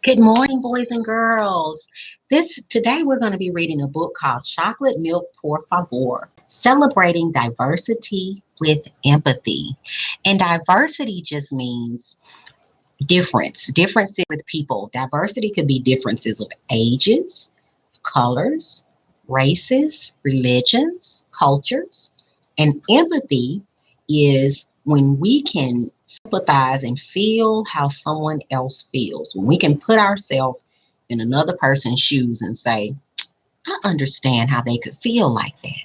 Good morning, boys and girls. Today we're going to be reading a book called Chocolate Milk Por Favor, Celebrating Diversity with Empathy. And diversity just means differences with people. Diversity could be differences of ages, colors, races, religions, cultures. And empathy is when we can sympathize and feel how someone else feels. When we can put ourselves in another person's shoes and say, I understand how they could feel like that.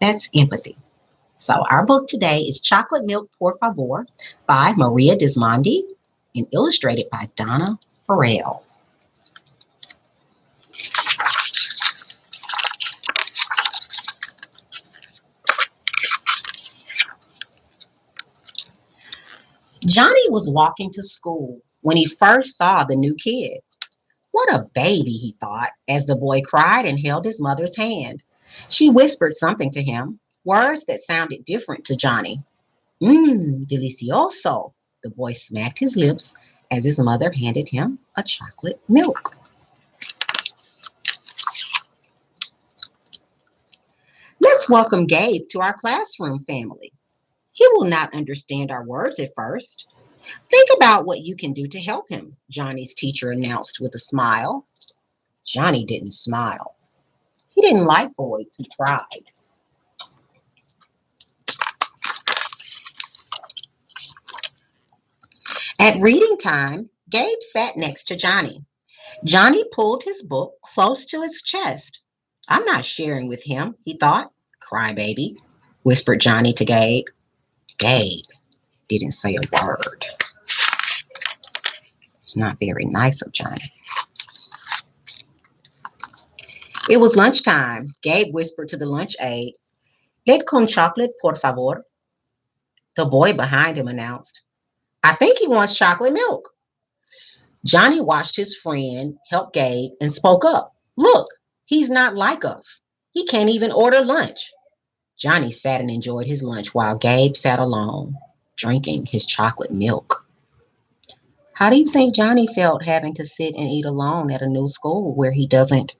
That's empathy. So our book today is Chocolate Milk Por Favor by Maria Dismondy and illustrated by Donna Farrell. Johnny was walking to school when he first saw the new kid. What a baby, he thought, as the boy cried and held his mother's hand. She whispered something to him, words that sounded different to Johnny. Delicioso. The boy smacked his lips as his mother handed him a chocolate milk. Let's welcome Gabe to our classroom family. He will not understand our words at first. Think about what you can do to help him, Johnny's teacher announced with a smile. Johnny didn't smile. He didn't like boys who cried. At reading time, Gabe sat next to Johnny. Johnny pulled his book close to his chest. I'm not sharing with him, he thought. Crybaby, whispered Johnny to Gabe. Gabe didn't say a word. It's not very nice of Johnny. It was lunchtime. Gabe whispered to the lunch aide, "Let con chocolate, por favor." The boy behind him announced, "I think he wants chocolate milk." Johnny watched his friend help Gabe and spoke up. Look, he's not like us. He can't even order lunch. Johnny sat and enjoyed his lunch while Gabe sat alone, drinking his chocolate milk. How do you think Johnny felt having to sit and eat alone at a new school where he doesn't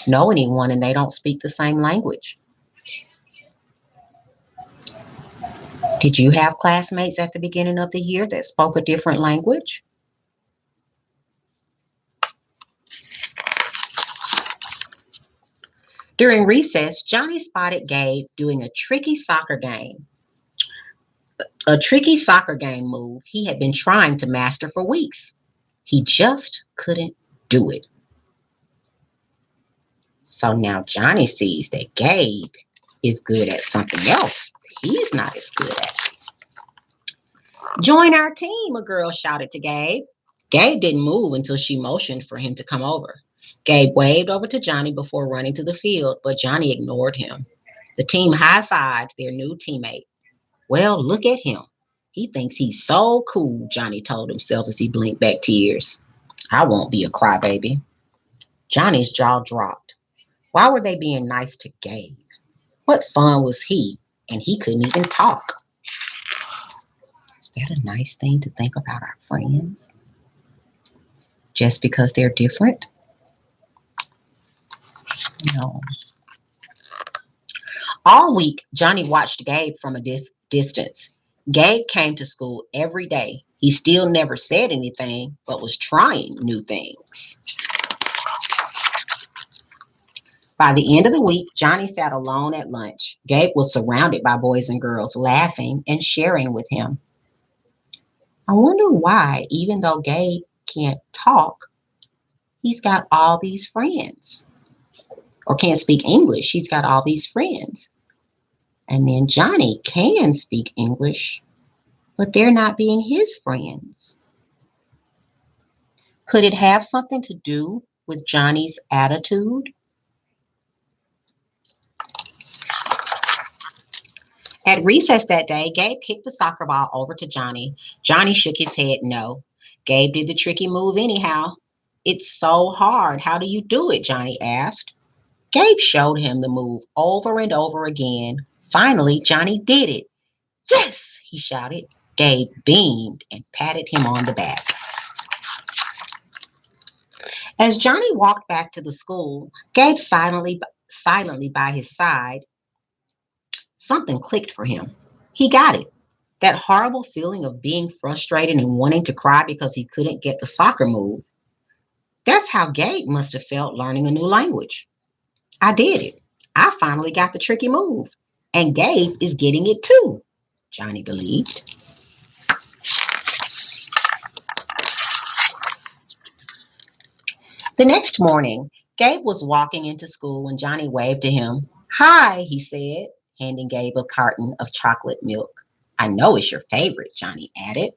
know anyone and they don't speak the same language? Did you have classmates at the beginning of the year that spoke a different language? During recess, Johnny spotted Gabe doing a tricky soccer game move he had been trying to master for weeks. He just couldn't do it. So now Johnny sees that Gabe is good at something else he's not as good at. Join our team, a girl shouted to Gabe. Gabe didn't move until she motioned for him to come over. Gabe waved over to Johnny before running to the field, but Johnny ignored him. The team high-fived their new teammate. Well, look at him. He thinks he's so cool, Johnny told himself as he blinked back tears. I won't be a crybaby. Johnny's jaw dropped. Why were they being nice to Gabe? What fun was he? And he couldn't even talk. Is that a nice thing to think about our friends? Just because they're different? No. All week, Johnny watched Gabe from a distance. Gabe came to school every day. He still never said anything, but was trying new things. By the end of the week, Johnny sat alone at lunch. Gabe was surrounded by boys and girls laughing and sharing with him. I wonder why, even though Gabe can't talk, he's got all these friends. Or can't speak English, he's got all these friends. And then Johnny can speak English, but they're not being his friends. Could it have something to do with Johnny's attitude? At recess that day, Gabe kicked the soccer ball over to Johnny. Johnny shook his head no. Gabe did the tricky move anyhow. It's so hard. How do you do it? Johnny asked. Gabe showed him the move over and over again. Finally, Johnny did it. Yes, he shouted. Gabe beamed and patted him on the back. As Johnny walked back to the school, Gabe silently by his side, something clicked for him. He got it. That horrible feeling of being frustrated and wanting to cry because he couldn't get the soccer move. That's how Gabe must have felt learning a new language. I did it. I finally got the tricky move. And Gabe is getting it too, Johnny believed. The next morning, Gabe was walking into school when Johnny waved to him. Hi, he said, handing Gabe a carton of chocolate milk. I know it's your favorite, Johnny added.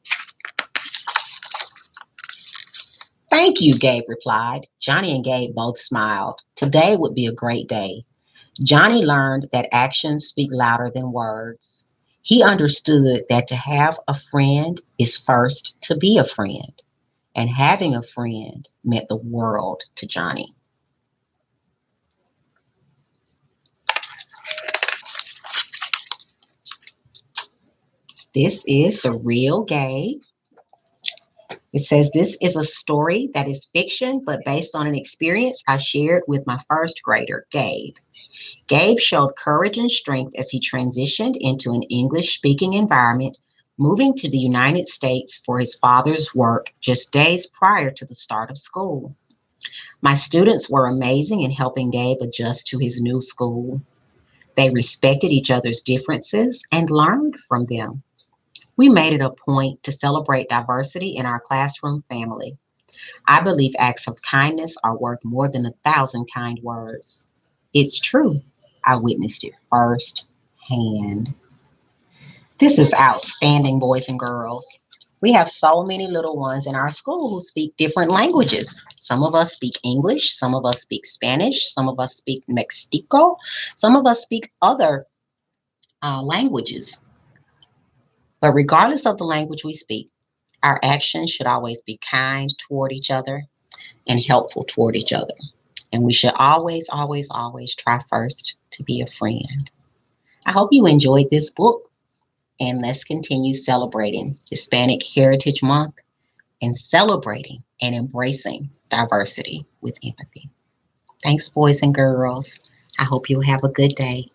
Thank you, Gabe replied. Johnny and Gabe both smiled. Today would be a great day. Johnny learned that actions speak louder than words. He understood that to have a friend is first to be a friend, and having a friend meant the world to Johnny. This is the real Gabe. It says this is a story that is fiction, but based on an experience I shared with my first grader, Gabe. Gabe showed courage and strength as he transitioned into an English speaking environment, moving to the United States for his father's work just days prior to the start of school. My students were amazing in helping Gabe adjust to his new school. They respected each other's differences and learned from them. We made it a point to celebrate diversity in our classroom family. I believe acts of kindness are worth more than 1,000 kind words. It's true. I witnessed it firsthand. This is outstanding, boys and girls. We have so many little ones in our school who speak different languages. Some of us speak English, some of us speak Spanish, some of us speak Mexico, some of us speak other languages. But regardless of the language we speak, our actions should always be kind toward each other and helpful toward each other. And we should always, always, always try first to be a friend. I hope you enjoyed this book, and let's continue celebrating Hispanic Heritage Month and celebrating and embracing diversity with empathy. Thanks, boys and girls. I hope you'll have a good day.